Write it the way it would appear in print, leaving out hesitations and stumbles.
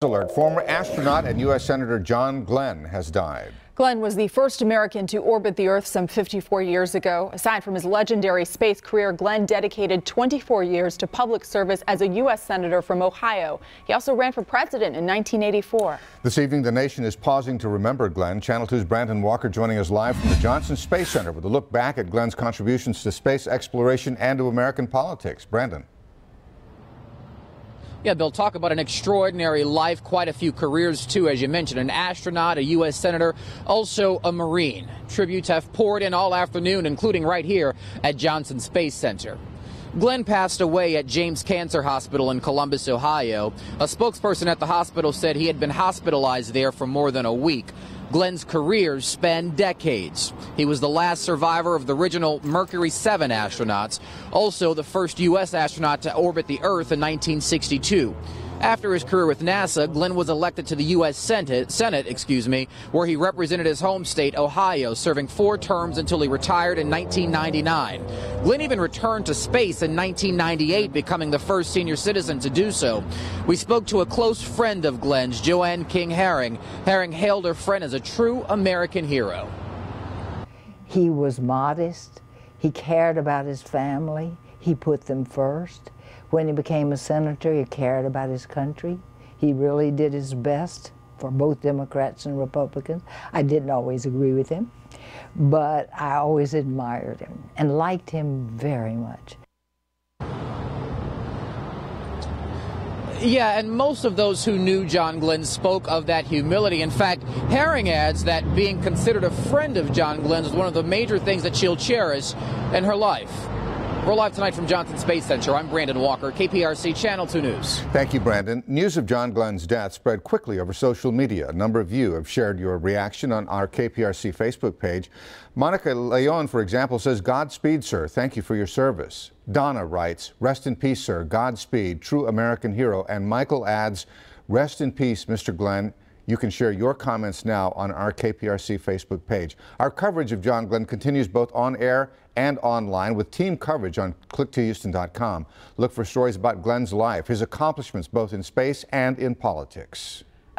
Alert. Former astronaut and U.S. Senator John Glenn has died. Glenn was the first American to orbit the Earth some 54 years ago. Aside from his legendary space career, Glenn dedicated 24 years to public service as a U.S. Senator from Ohio. He also ran for president in 1984. This evening, the nation is pausing to remember Glenn. Channel 2's Brandon Walker joining us live from the Johnson Space Center with a look back at Glenn's contributions to space exploration and to American politics. Brandon. Yeah, Bill, talk about an extraordinary life, quite a few careers, too, as you mentioned. An astronaut, a U.S. Senator, also a Marine. Tributes have poured in all afternoon, including right here at Johnson Space Center. Glenn passed away at James Cancer Hospital in Columbus, Ohio. A spokesperson at the hospital said he had been hospitalized there for more than a week. Glenn's career spanned decades. He was the last survivor of the original Mercury 7 astronauts, also the first U.S. astronaut to orbit the Earth in 1962. After his career with NASA, Glenn was elected to the U.S. Senate, where he represented his home state, Ohio, serving 4 terms until he retired in 1999. Glenn even returned to space in 1998, becoming the first senior citizen to do so. We spoke to a close friend of Glenn's, Joann King. Herring hailed her friend as a true American hero. He was modest. He cared about his family. He put them first. When he became a senator, he cared about his country. He really did his best for both Democrats and Republicans. I didn't always agree with him, but I always admired him and liked him very much. Yeah, and most of those who knew John Glenn spoke of that humility. In fact, Herring adds that being considered a friend of John Glenn's is one of the major things that she'll cherish in her life. We're live tonight from Johnson Space Center. I'm Brandon Walker, KPRC Channel 2 News. Thank you, Brandon. News of John Glenn's death spread quickly over social media. A number of you have shared your reaction on our KPRC Facebook page. Monica Leon, for example, says, "Godspeed, sir. Thank you for your service." Donna writes, "Rest in peace, sir. Godspeed. True American hero." And Michael adds, "Rest in peace, Mr. Glenn." You can share your comments now on our KPRC Facebook page. Our coverage of John Glenn continues both on air and online with team coverage on click2houston.com. Look for stories about Glenn's life, his accomplishments both in space and in politics.